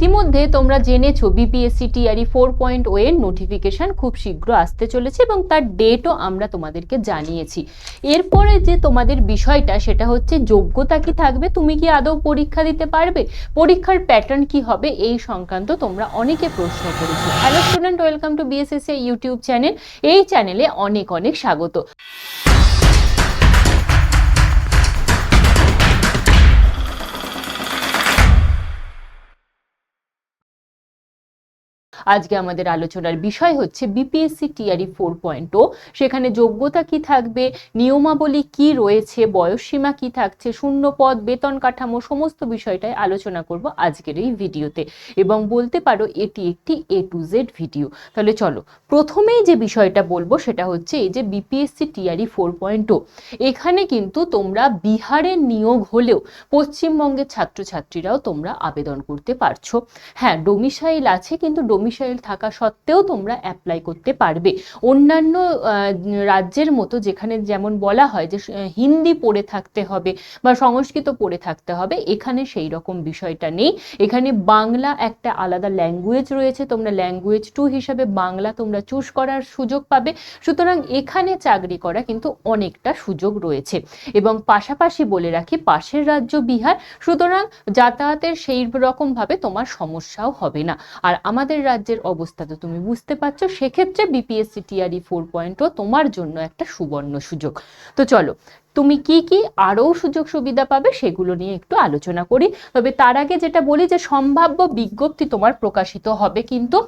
ইতিমধ্যে তোমরা জেনেছো BPSC TRE 4.0 এর নোটিফিকেশন খুব শীঘ্র আসতে চলেছে এবং তার ডেটও আমরা তোমাদেরকে জানিয়েছি। এরপরে যে তোমাদের বিষয়টা সেটা হচ্ছে যোগ্যতা কি থাকবে, তুমি কি আদৌ পরীক্ষা দিতে পারবে, পরীক্ষার প্যাটার্ন কি হবে, এই সংক্রান্ত তোমরা অনেকে প্রশ্ন করেছো। Hello student, welcome to BSSC YouTube channel. এই চ্যানেলে অনেক অনেক স্বাগত। আজকে আমাদের আলোচনার বিষয় হচ্ছে বিপিএসসি টিআরই 4.0, সেখানে যোগ্যতা কি থাকবে, নিয়মাবলী কি রয়েছে, বয়সসীমা কি থাকছে, শূন্যপদ, বেতন কাঠামো, সমস্ত বিষয়টাই আলোচনা করব আজকের এই ভিডিওতে। এবং বলতে পারো এটি একটি A to Z ভিডিও। তাহলে চলো প্রথমেই যে বিষয়টা বলবো সেটা হচ্ছে এই যে বিপিএসসি টিআরই 4.0, এখানে কিন্তু তোমরা বিহারের নিয়োগ হলেও পশ্চিমবঙ্গের ছাত্রছাত্রীরাও তোমরা আবেদন করতে পারছো। হ্যাঁ, ডোমিসাইল আছে, কিন্তু ডোমিসাইল থাকা সত্ত্বেও তোমরা অ্যাপ্লাই করতে পারবে। অন্যান্য রাজ্যের মতো যেখানে যেমন বলা হয় যে হিন্দি পড়ে থাকতে হবে বা সংস্কৃত পড়ে থাকতে হবে, এখানে সেই রকম বিষয়টা নেই। এখানে বাংলা একটা আলাদা ল্যাঙ্গুয়েজ রয়েছে, তোমরা ল্যাঙ্গুয়েজ 2 হিসাবে বাংলা তোমরা চুজ করার সুযোগ পাবে। সুতরাং এখানে চাকরি করা কিন্তু অনেকটা সুযোগ রয়েছে। এবং পাশাপাশি বলে রাখি, পাশের রাজ্য বিহার, সুতরাং যাতায়াতের সেই রকম ভাবে তোমার সমস্যাও হবে না। আর আমাদের রাজ্যের অবস্থা তো তুমি বুঝতে পারছো, সেক্ষেত্রে বিপিএসসি টিআরই 4.0 তোমার জন্য একটা সুবর্ণ সুযোগ। তো চলো তুমি কি কি আরও সুযোগ সুবিধা পাবে সেগুলো নিয়ে একটু আলোচনা করি। তবে তার আগে যেটা বলি যে সম্ভাব্য বিজ্ঞপ্তি তোমার প্রকাশিত হবে কিন্তু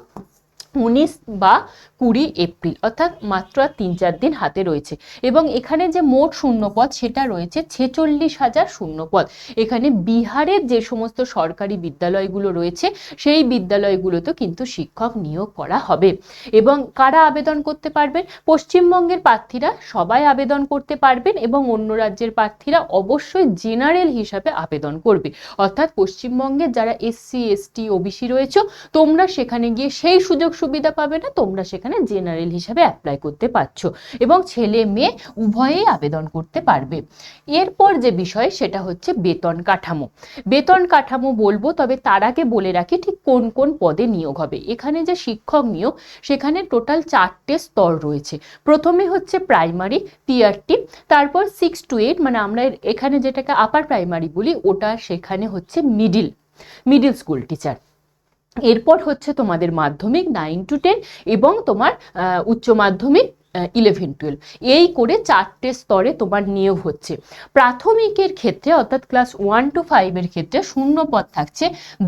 19 বা 20 এপ্রিল, অর্থাৎ মাত্র আর 3-4 দিন হাতে রয়েছে। এবং এখানে যে মোট শূন্যপদ সেটা রয়েছে 46,000 শূন্যপদ। এখানে বিহারের যে সমস্ত সরকারি বিদ্যালয়গুলো রয়েছে সেই বিদ্যালয়গুলোতে কিন্তু শিক্ষক নিয়োগ করা হবে। এবং কারা আবেদন করতে পারবেন? পশ্চিমবঙ্গের প্রার্থীরা সবাই আবেদন করতে পারবেন এবং অন্য রাজ্যের প্রার্থীরা অবশ্যই জেনারেল হিসাবে আবেদন করবে। অর্থাৎ পশ্চিমবঙ্গের যারা এসসি এসটি ওবিসি রয়েছে তোমরা সেখানে গিয়ে সেই সুযোগ সুবিধা পাবে না, তোমরা সেখানে জেনারেল হিসাবে অ্যাপ্লাই করতে পারছো এবং ছেলে মেয়ে উভয়েই আবেদন করতে পারবে। এরপর যে বিষয় সেটা হচ্ছে বেতন কাঠামো। বেতন কাঠামো বলবো, তবে তার আগে বলে রাখি ঠিক কোন কোন পদে নিয়োগ হবে। এখানে যে শিক্ষক নিয়োগ সেখানে টোটাল 4টে স্তর রয়েছে। প্রথমে হচ্ছে প্রাইমারি টিআরটি, তারপর 6 to 8 মানে আমরা এখানে যেটাকে আপার প্রাইমারি বলি ওটা, সেখানে হচ্ছে মিডিল স্কুল টিচার। এরপর হচ্ছে তোমাদের মাধ্যমিক 9 to 10 এবং তোমার উচ্চ মাধ্যমিক 11-12, এই করে 4টে স্তরে তোমার নিয়োগ হচ্ছে। প্রাথমিকের ক্ষেত্রে অর্থাৎ ক্লাস 1 to 5 এর ক্ষেত্রে শূন্যপদ থাকছে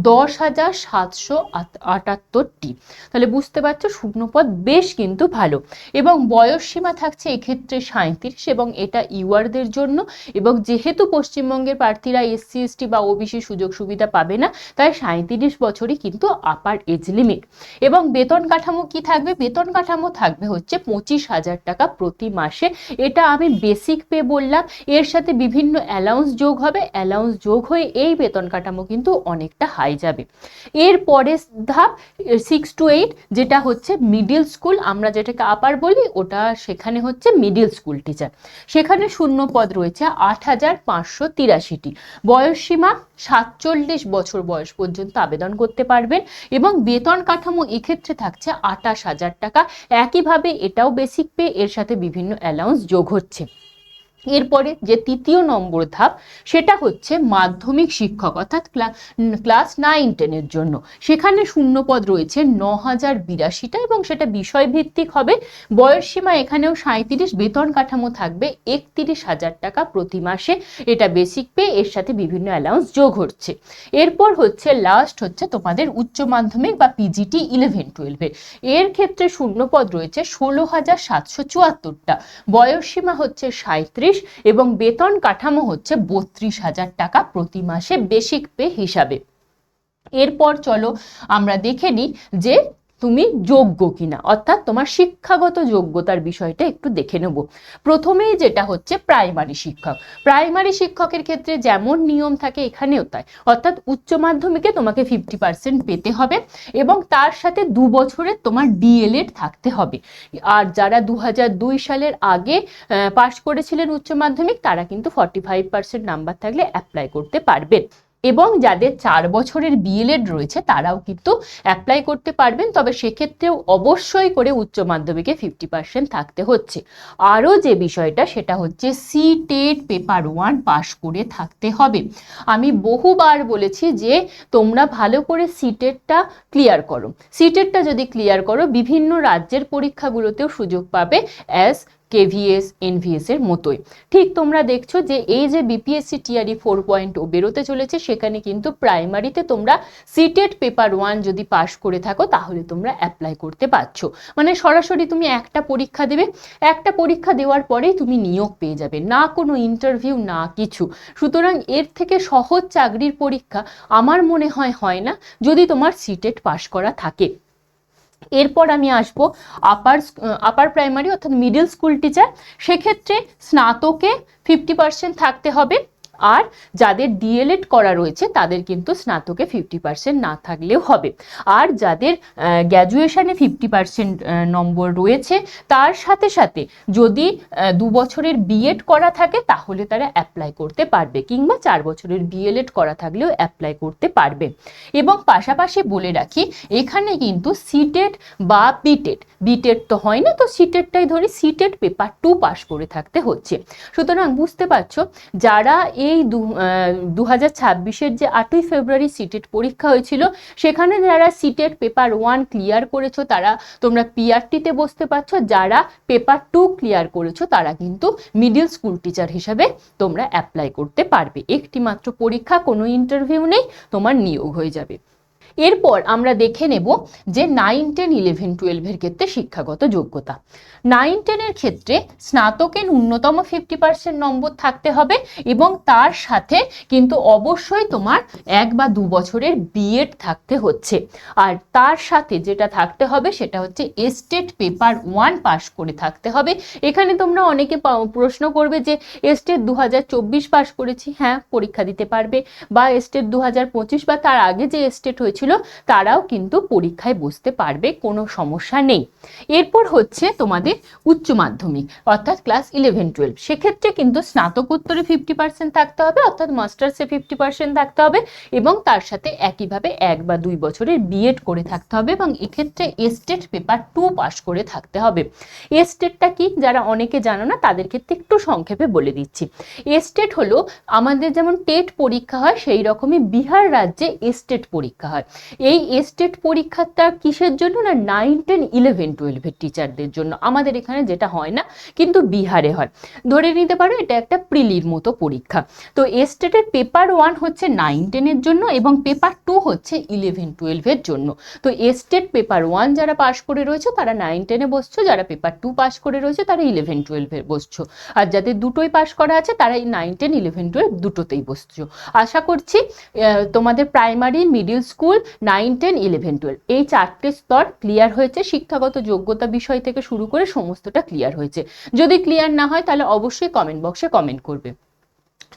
10,778টি। তাহলে বুঝতে পারছো শূন্যপদ বেশ কিন্তু ভালো। এবং বয়স সীমা থাকছে এক্ষেত্রে 37, এবং এটা ইউআরদের জন্য। এবং যেহেতু পশ্চিমবঙ্গের প্রার্থীরা এসসি এসটি বা ওবিসি সুযোগ সুবিধা পাবে না, তাই 37 বছরই কিন্তু আপার এজ লিমিট। এবং বেতন কাঠামো কি থাকবে? বেতন কাঠামো থাকবে হচ্ছে 25,000 টাকা প্রতি মাসে। এটা আমি বেসিক পে বললাম, এর সাথে বিভিন্ন অ্যালাউন্স যোগ হবে, অ্যালাউন্স যোগ হয়ে এই বেতন কাঠামো কিন্তু অনেকটা হাই যাবে। এরপরে ধাপ 6 to 8, যেটা হচ্ছে মিডিল স্কুল, আমরা যেটাকে আপার বলি ওটা, সেখানে হচ্ছে মিডিল স্কুল টিচার। সেখানে শূন্যপদ রয়েছে 8,583টি। বয়সসীমা 47 বছর বয়স পর্যন্ত আবেদন করতে পারবেন এবং বেতন কাঠামো এক্ষেত্রে থাকছে 28,000 টাকা। একইভাবে এটাও বেসিক পে, এর সাথে বিভিন্ন অ্যালাউন্স যোগ হচ্ছে। এরপরে যে তৃতীয় নম্বর ধাপ সেটা হচ্ছে মাধ্যমিক শিক্ষক, অর্থাৎ ক্লাস 9-10 এর জন্য। সেখানে শূন্যপদ রয়েছে 9,082টা এবং সেটা বিষয়ভিত্তিক হবে। বয়সসীমা এখানেও 37, বেতন কাঠামো থাকবে 31,000 টাকা প্রতি মাসে। এটা বেসিক পে, এর সাথে বিভিন্ন অ্যালাউন্স যোগ হচ্ছে। এরপর হচ্ছে লাস্ট হচ্ছে তোমাদের উচ্চ মাধ্যমিক বা পিজিটি 11-12 এর ক্ষেত্রে শূন্যপদ রয়েছে 16,774টা। বয়সসীমা হচ্ছে 37 এবং বেতন কাঠামো হচ্ছে 32,000 টাকা প্রতি মাসে বেসিক পে হিসাবে। এরপর চলো আমরা দেখে নিই যে তুমি যোগ্য কিনা, অর্থাৎ তোমার শিক্ষাগত যোগ্যতার বিষয়টা একটু দেখে নেব। প্রথমেই যেটা হচ্ছে প্রাইমারি শিক্ষক। প্রাইমারি শিক্ষকের ক্ষেত্রে যেমন নিয়ম থাকে এখানেও তাই, অর্থাৎ উচ্চ মাধ্যমিকে তোমাকে 50% পেতে হবে এবং তার সাথে 2 বছরের তোমার ডিএলএড থাকতে হবে। আর যারা 2002 সালের আগে পাশ করেছিলেন উচ্চ মাধ্যমিক তারা কিন্তু 45% নাম্বার থাকলে অ্যাপ্লাই করতে পারবেন। এবং যাদের 4 বছরের বিএলএড রয়েছে তারাও কিন্তু অ্যাপ্লাই করতে পারবেন, তবে সেক্ষেত্রেও অবশ্যই করে উচ্চ মাধ্যমিকে 50% থাকতে হচ্ছে। আরও যে বিষয়টা সেটা হচ্ছে সিটেট পেপার 1 পাশ করে থাকতে হবে। আমি বহুবার বলেছি যে তোমরা ভালো করে সিটেটটা ক্লিয়ার করো। সিটেটটা যদি ক্লিয়ার করো বিভিন্ন রাজ্যের পরীক্ষাগুলোতেও সুযোগ পাবে অ্যাজ কেভিএস এনভিএস এর মতোই। ঠিক তোমরা দেখছো যে এই যে বিপিএসসি টিআরই 4.0 বেরোতে চলেছে, সেখানে কিন্তু প্রাইমারিতে তোমরা সিটেট পেপার 1 যদি পাশ করে থাকো তাহলে তোমরা অ্যাপ্লাই করতে পারছো। মানে সরাসরি তুমি একটা পরীক্ষা দেবে, একটা পরীক্ষা দেওয়ার পরেই তুমি নিয়োগ পেয়ে যাবে, না কোনো ইন্টারভিউ না কিছু। সুতরাং এর থেকে সহজ চাকরির পরীক্ষা আমার মনে হয় না যদি তোমার সিটেট পাশ করা থাকে। এরপর আমি আসবো আপার প্রাইমারি অর্থাৎ মিডল স্কুল টিচার। সেক্ষেত্রে স্নাতকে 50% থাকতে হবে, আর যাদের ডিএলএড করা রয়েছে তাদের কিন্তু স্নাতকে 50% না থাকলেও হবে। আর যাদের গ্র্যাজুয়েশনে 50% নম্বর রয়েছে তার সাথে সাথে যদি 2 বছরের বিএড করা থাকে তাহলে তারা অ্যাপ্লাই করতে পারবে, কিংবা 4 বছরের বিএলএড করা থাকলেও অ্যাপ্লাই করতে পারবে। এবং পাশাপাশি বলে রাখি এখানে কিন্তু সিটেট বা বিটেড তো হয় না, তো সিটেটটাই ধরি, সিটেট পেপার 2 পাশ করে থাকতে হচ্ছে। সুতরাং বুঝতে পারছো যারা এই 2026-এর যে 8ই ফেব্রুয়ারি সিটেট পরীক্ষা হয়েছিল সেখানে যারা সিটেট পেপার 1 ক্লিয়ার করেছো তারা তোমরা পিআরটিতে বসতে পারছো, যারা পেপার 2 ক্লিয়ার করেছো তারা কিন্তু মিডল স্কুল টিচার হিসাবে তোমরা অ্যাপ্লাই করতে পারবে। একটি মাত্র পরীক্ষা, কোনো ইন্টারভিউ নেই, তোমার নিয়োগ হয়ে যাবে। এরপর আমরা দেখে নেব যে 9, 10, 11, 12-এর ক্ষেত্রে শিক্ষাগত যোগ্যতা। 9, 10-এর ক্ষেত্রে স্নাতকে ন্যূনতম 50% নম্বর থাকতে হবে এবং তার সাথে কিন্তু অবশ্যই তোমার 1 বা 2 বছরের বিএড থাকতে হচ্ছে। আর তার সাথে যেটা থাকতে হবে সেটা হচ্ছে এস্টেট পেপার 1 পাস করে থাকতে হবে। এখানে তোমরা অনেকে প্রশ্ন করবে যে এস্টেট 2024 পাস করেছি, হ্যাঁ পরীক্ষা দিতে পারবে, বা এস্টেট 2025 বা তার আগে যে এস্টেট হয়েছিল তারাও কিন্তু পরীক্ষায় বসতে পারবে, কোনো সমস্যা নেই। এরপর হচ্ছে তোমাদের উচ্চ মাধ্যমিক অর্থাৎ ক্লাস 11-12। সেক্ষেত্রে কিন্তু স্নাতকোত্তরে 50% থাকতে হবে অর্থাৎ মাস্টার্সে 50% থাকতে হবে এবং তার সাথে একইভাবে 1 বা 2 বছরের বিএড করে থাকতে হবে এবং এক্ষেত্রে এস্টেট পেপার 2 পাস করে থাকতে হবে। এস্টেটটা কি যারা অনেকে জানো না তাদের ক্ষেত্রে একটু সংক্ষেপে বলে দিচ্ছি। এস্টেট হলো আমাদের যেমন টেট পরীক্ষা হয় সেই রকমই বিহার রাজ্যে এস্টেট পরীক্ষা হয়। এই এস্টেট পরীক্ষাটা কিসের জন্য না 9, 10, 11, 12-এর টিচারদের জন্য। আমাদের এখানে যেটা হয় না কিন্তু বিহারে হয়। ধরে নিতে পারো এটা একটা প্রিলির মতো পরীক্ষা। তো এস্টেটের পেপার 1 হচ্ছে 9, 10-এর জন্য এবং পেপার 2 হচ্ছে 11, 12-এর জন্য। তো এস্টেট পেপার 1 যারা পাস করে রয়েছে তারা 9, 10-এ বসছো, যারা পেপার 2 পাস করে রয়েছে তারা 11, 12-এ বসছো, আর যাদের দুটোই পাস করা আছে তারা এই 9, 10, 11, 12 দুটোতেই বসছো। আশা করছি তোমাদের প্রাইমারি, মিডল স্কুল, 9, 10, 11, 12 এই 4টে স্তর ক্লিয়ার হয়েছে। শিক্ষাগত যোগ্যতা বিষয় থেকে শুরু করে সমস্তটা ক্লিয়ার হয়েছে। যদি ক্লিয়ার না হয় তাহলে অবশ্যই কমেন্ট বক্সে কমেন্ট করবে।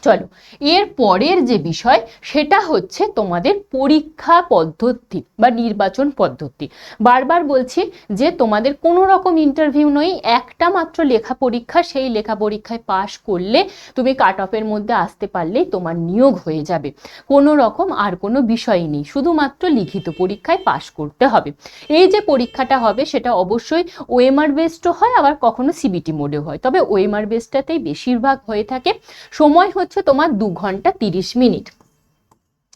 চলো এর পরের যে বিষয় সেটা হচ্ছে তোমাদের পরীক্ষা পদ্ধতি বা নির্বাচন পদ্ধতি। বারবার বলছি যে তোমাদের কোনো রকম ইন্টারভিউ নয়, একটা মাত্র লেখা পরীক্ষা, সেই লেখা পরীক্ষায় পাশ করলে তুমি কাট অফের মধ্যে আসতে পারলেই তোমার নিয়োগ হয়ে যাবে। কোনো রকম আর কোনো বিষয় নেই, শুধুমাত্র লিখিত পরীক্ষায় পাশ করতে হবে। এই যে পরীক্ষাটা হবে সেটা অবশ্যই ওএমআর বেসডও হয়, আবার কখনো সিবিটি মোডেও হয়, তবে ওএমআর বেসটাতেই বেশিরভাগ হয়ে থাকে। সময় হচ্ছে তোমার 2 ঘন্টা 30 মিনিট।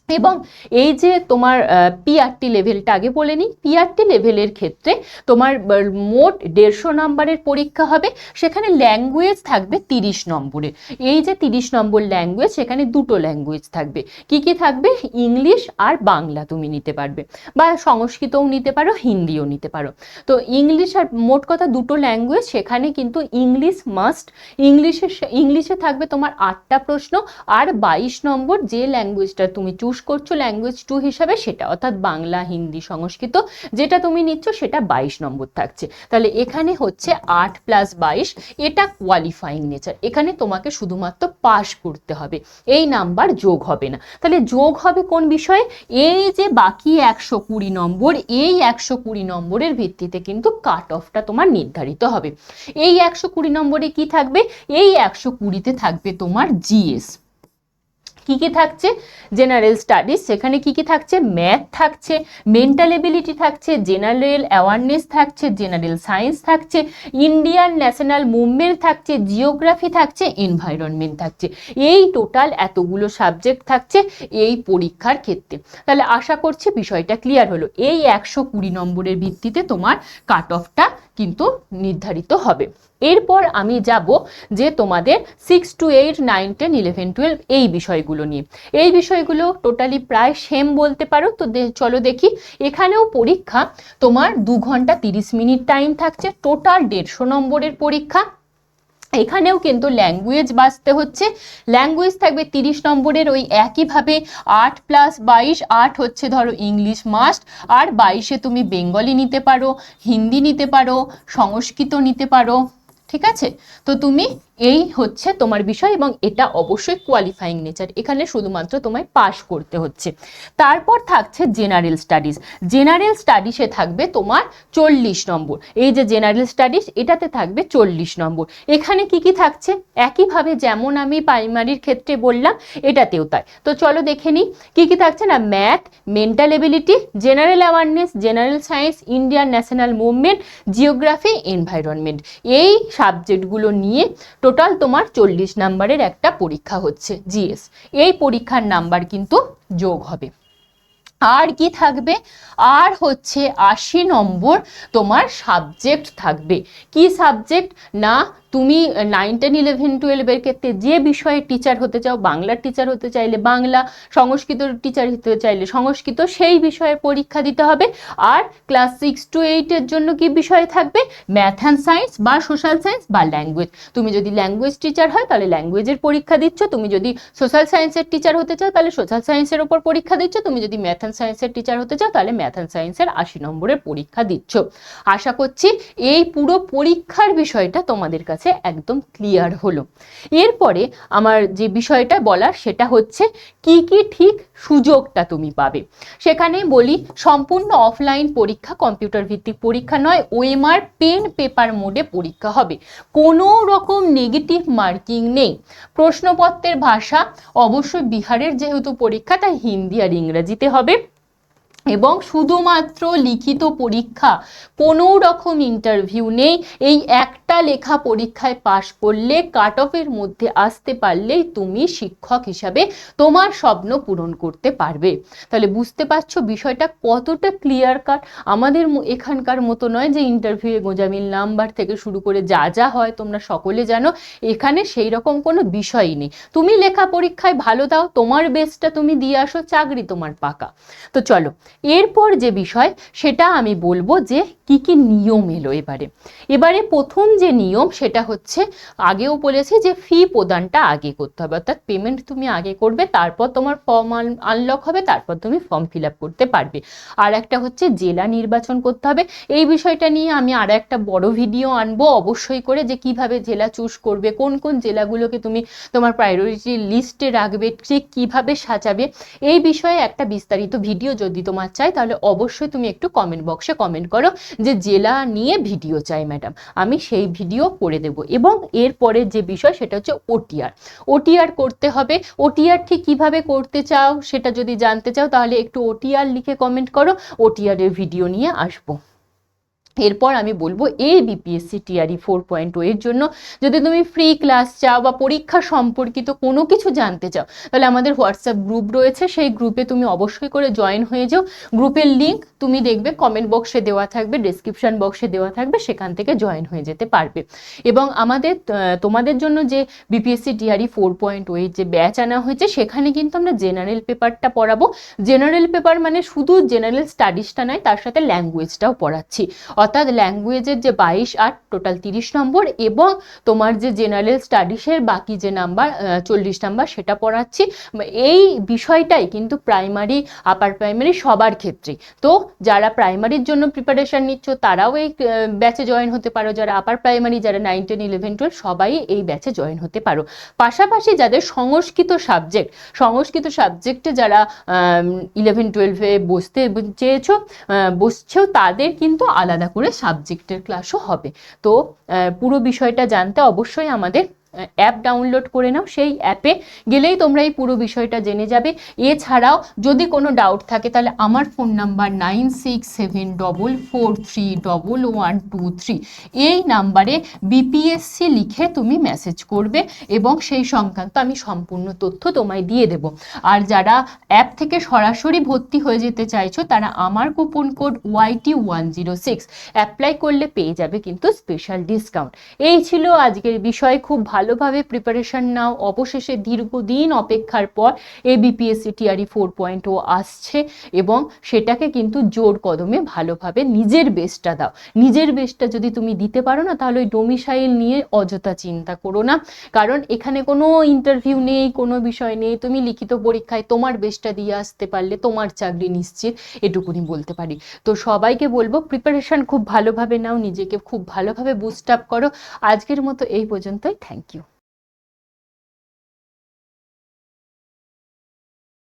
এবং এই যে তোমার পিআরটি লেভেলটা আগে বলে নিই, পিআরটি লেভেলের ক্ষেত্রে তোমার মোট 150 নম্বরের পরীক্ষা হবে, সেখানে ল্যাঙ্গুয়েজ থাকবে 30 নম্বরের। এই যে 30 নম্বর ল্যাঙ্গুয়েজ, সেখানে দুটো ল্যাঙ্গুয়েজ থাকবে। কি কি থাকবে? ইংলিশ আর বাংলা তুমি নিতে পারবে, বা সংস্কৃতও নিতে পারো, হিন্দিও নিতে পারো। তো ইংলিশ আর মোট কথা দুটো ল্যাঙ্গুয়েজ, সেখানে কিন্তু ইংলিশ মাস্ট। ইংলিশে থাকবে তোমার 8টা প্রশ্ন আর 22 নম্বর যে ল্যাঙ্গুয়েজটা তুমি চুজ করছো ল্যাঙ্গুয়েজ 2 হিসাবে সেটা, অর্থাৎ বাংলা, হিন্দি, সংস্কৃত যেটা তুমি নিচ্ছ সেটা 22 নম্বর থাকছে। তাহলে এখানে হচ্ছে 8 + 22, এটা কোয়ালিফাইং নেচার। এখানে তোমাকে শুধুমাত্র পাস করতে হবে, এই নাম্বার যোগ হবে না। তাহলে যোগ হবে কোন বিষয়ে? এই যে বাকি 120 নম্বর, এই 120 নম্বরের ভিত্তিতে কিন্তু কাট অফটা তোমার নির্ধারিত হবে। এই 120 নম্বরে কি থাকবে? এই 120-তে থাকবে তোমার জিএস। কি কি থাকছে? জেনারেল স্টাডিজ, সেখানে কি কি থাকছে? ম্যাথ থাকছে, মেন্টাল এবিলিটি থাকছে, জেনারেল অ্যাওয়ারনেস থাকছে, জেনারেল সায়েন্স থাকছে, ইন্ডিয়ান ন্যাশনাল মুভমেন্ট থাকছে, জিওগ্রাফি থাকছে, এনভায়রনমেন্ট থাকছে। এই টোটাল এতগুলো সাবজেক্ট থাকছে এই পরীক্ষার ক্ষেত্রে। তাহলে আশা করছি বিষয়টা ক্লিয়ার হলো। এই 120 নম্বরের ভিত্তিতে তোমার কাট অফটা কিন্তু নির্ধারিত হবে। এরপর আমি যাব যে তোমাদের 6 to 8, 9, 10, 11, 12 এই বিষয়গুলো নিয়ে। এই বিষয়গুলো টোটালি প্রায় সেম বলতে পারো। তো চলো দেখি। এখানেও পরীক্ষা তোমার 2 ঘন্টা 30 মিনিট টাইম থাকছে, টোটাল 150 নম্বরের পরীক্ষা। এখানেও কিন্তু ল্যাঙ্গুয়েজ বাঁচতে হচ্ছে। ল্যাঙ্গুয়েজ থাকবে 30 নম্বরের, ওই একইভাবে 8 + 22, 8 হচ্ছে ধরো ইংলিশ মাস্ট, আর 22-এ তুমি বেঙ্গলি নিতে পারো, হিন্দি নিতে পারো, সংস্কৃত নিতে পারো, ঠিক আছে? তো তুমি এই হচ্ছে তোমার বিষয়, এবং এটা অবশ্যই কোয়ালিফাইং নেচার, এখানে শুধুমাত্র তোমায় পাস করতে হচ্ছে। তারপর থাকছে জেনারেল স্টাডিজ। জেনারেল স্টাডিজে থাকবে তোমার 40 নম্বর। এই যে জেনারেল স্টাডিজ, এটাতে থাকবে 40 নম্বর। এখানে কি কি থাকছে? একইভাবে যেমন আমি প্রাইমারির ক্ষেত্রে বললাম, এটাতেও তাই। তো চলো দেখে নিই কি কি থাকছে না। Math, mental ability, general awareness, general science, Indian national movement, geography, environment, এই সাবজেক্টগুলো নিয়ে টোটাল তোমার 40 নাম্বারের একটা পরীক্ষা হচ্ছে জিএস। এই পরীক্ষার নাম্বার কিন্তু যোগ হবে। আর কি থাকবে? আর হচ্ছে 80 নম্বর তোমার সাবজেক্ট থাকবে। কি সাবজেক্ট না, তুমি 9, 10, 11, 12 এর ক্ষেত্রে যে বিষয়ে টিচার হতে চাও, বাংলার টিচার হতে চাইলে বাংলা, সংস্কৃতর টিচার হতে চাইলে সংস্কৃত, সেই বিষয়ে পরীক্ষা দিতে হবে। আর ক্লাস 6 to 8 এর জন্য কি বিষয় থাকবে? ম্যাথ অ্যান্ড সায়েন্স বা সোশ্যাল সায়েন্স বা ল্যাঙ্গুয়েজ। তুমি যদি ল্যাঙ্গুয়েজ টিচার হয় তাহলে ল্যাঙ্গুয়েজের পরীক্ষা দিচ্ছ, তুমি যদি সোশ্যাল সায়েন্সের টিচার হতে চাও তাহলে সোশ্যাল সায়েন্সের ওপর পরীক্ষা দিচ্ছ, তুমি যদি ম্যাথ অ্যান্ড সায়েন্সের টিচার হতে চাও তাহলে ম্যাথ অ্যান্ড সায়েন্সের 80 নম্বরের পরীক্ষা দিচ্ছ। আশা করছি এই পুরো পরীক্ষার বিষয়টা তোমাদের কাছে একদম ক্লিয়ার হলো। এরপরে আমার যে বিষয়টা বলার সেটা হচ্ছে কি কি ঠিক সুযোগটা তুমি পাবে। সেখানে বলি, সম্পূর্ণ অফলাইন পরীক্ষা, কম্পিউটার ভিত্তিক পরীক্ষা নয়, ওএমআর পেন পেপার মোডে পরীক্ষা হবে। কোনো রকম নেগেটিভ মার্কিং নেই। প্রশ্নপত্রের ভাষা অবশ্যই বিহারের যেহেতু পরীক্ষা, তাই হিন্দি আর ইংরেজিতে হবে, এবং শুধুমাত্র লিখিত পরীক্ষা, কোনো রকম ইন্টারভিউ নেই। এই একটা লেখা পরীক্ষায় পাশ করলে, কাট অফের মধ্যে আসতে পারলেই তুমি শিক্ষক হিসাবে তোমার স্বপ্ন পূরণ করতে পারবে। তাহলে বুঝতে পারছো বিষয়টা কতটা ক্লিয়ার কাট। আমাদের এখানকার মতো নয় যে ইন্টারভিউয়ে গোঁজামিল নাম্বার থেকে শুরু করে যা যা হয় তোমরা সকলে জানো। এখানে সেই রকম কোনো বিষয়ই নেই। তুমি লেখা পরীক্ষায় ভালো দাও, তোমার বেস্টটা তুমি দিয়ে আসো, চাকরি তোমার পাকা। তো চলো, এরপর যে বিষয় সেটা আমি বলবো যে কি কি নিয়ম এলো এবারে প্রথম যে নিয়ম সেটা হচ্ছে, আগেও বলেছি যে ফি প্রদানটা আগে করতে হবে, অর্থাৎ পেমেন্ট তুমি আগে করবে, তারপর তোমার ফর্ম আনলক হবে, তারপর তুমি ফর্ম ফিল আপ করতে পারবে। আর একটা হচ্ছে জেলা নির্বাচন করতে হবে। এই বিষয়টা নিয়ে আমি আর একটা বড় ভিডিও আনবো অবশ্যই করে, যে কিভাবে জেলা চুজ করবে, কোন কোন জেলাগুলোকে তুমি তোমার প্রায়োরিটি লিস্টে রাখবে, ঠিক কিভাবে সাজাবে। এই বিষয়ে একটা বিস্তারিত ভিডিও যদি তোমার চাই তাহলে অবশ্যই তুমি একটু কমেন্ট বক্সে কমেন্ট করো যে জেলা নিয়ে ভিডিও চাই ম্যাডাম, আমি সেই ভিডিও করে দেব। এবং এরপরে যে বিষয় সেটা হচ্ছে ওটিআর করতে হবে। ওটিআর ঠিক কিভাবে করতে চাও সেটা যদি জানতে চাও তাহলে একটু ওটিআর লিখে কমেন্ট করো, ওটিআর এর ভিডিও নিয়ে আসবো। এরপর আমি বলবো এই বিপিএসসি টিআরই 4.0 এর জন্য যদি তুমি ফ্রি ক্লাস চাও বা পরীক্ষা সম্পর্কিত কোনো কিছু জানতে চাও তাহলে আমাদের হোয়াটসঅ্যাপ গ্রুপ রয়েছে, সেই গ্রুপে তুমি অবশ্যই করে জয়েন হয়ে যাও। গ্রুপের লিঙ্ক তুমি দেখবে কমেন্ট বক্সে দেওয়া থাকবে, ডেসক্রিপশন বক্সে দেওয়া থাকবে, সেখান থেকে জয়েন হয়ে যেতে পারবে। এবং আমাদের তোমাদের জন্য যে বিপিএসসি টিআরই 4.0 এর যে ব্যাচ আনা হয়েছে সেখানে কিন্তু আমরা জেনারেল পেপারটা পড়াবো। জেনারেল পেপার মানে শুধু জেনারেল স্টাডিজটা নয়, তার সাথে ল্যাঙ্গুয়েজটাও পড়াচ্ছি। অর্থাৎ ল্যাঙ্গুয়েজের যে 22 আর টোটাল 30 নম্বর, এবং তোমার যে জেনারেল স্টাডিজের বাকি যে নাম্বার 40 নাম্বার সেটা পড়াচ্ছি। এই বিষয়টাই কিন্তু প্রাইমারি, আপার প্রাইমারি সবার ক্ষেত্রে। তো যারা প্রাইমারির জন্য প্রিপারেশন নিচ্ছ তারাও এই ব্যাচে জয়েন হতে পারো, যারা আপার প্রাইমারি, যারা 9, 10, 11, 12 সবাই এই ব্যাচে জয়েন হতে পারো। পাশাপাশি যাদের সংস্কৃত সাবজেক্টে যারা 11, 12-এ বসছো তাদের কিন্তু আলাদা করে সাবজেক্টের ক্লাসও হবে। তো পুরো বিষয়টা জানতে অবশ্যই আমাদের অ্যাপ ডাউনলোড করে নাও, সেই অ্যাপে গেলেই তোমরা এই পুরো বিষয়টা জেনে যাবে। এছাড়াও যদি কোনো ডাউট থাকে তাহলে আমার ফোন নাম্বার 9674431123, এই নাম্বারে বিপিএসসি লিখে তুমি মেসেজ করবে এবং সেই সংক্রান্ত আমি সম্পূর্ণ তথ্য তোমায় দিয়ে দেব। আর যারা অ্যাপ থেকে সরাসরি ভর্তি হয়ে যেতে চাইছো তারা আমার কুপন কোড YT106 অ্যাপ্লাই করলে পেয়ে যাবে কিন্তু স্পেশাল ডিসকাউন্ট। এই ছিল আজকের বিষয়। খুব ভালোভাবে প্রিপারেশন নাও, অবশেষে দীর্ঘদিন অপেক্ষার পর এবিপিএসসি টিআরই 4.0 আসছে এবং সেটাকে কিন্তু জোর কদমে ভালোভাবে নিজের বেস্টটা দাও। নিজের বেস্টটা যদি তুমি দিতে পারো না তাহলে ওই ডোমিসাইল নিয়ে অযথা চিন্তা করো না, কারণ এখানে কোনো ইন্টারভিউ নেই, কোনো বিষয় নেই। তুমি লিখিত পরীক্ষায় তোমার বেস্টটা দিয়ে আসতে পারলে তোমার চাকরি নিশ্চিত, এটুকুনি বলতে পারি। তো সবাইকে বলবো প্রিপারেশন খুব ভালোভাবে নাও, নিজেকে খুব ভালোভাবে বুস্ট আপ করো। আজকের মতো এই পর্যন্তই, থ্যাংক ইউ।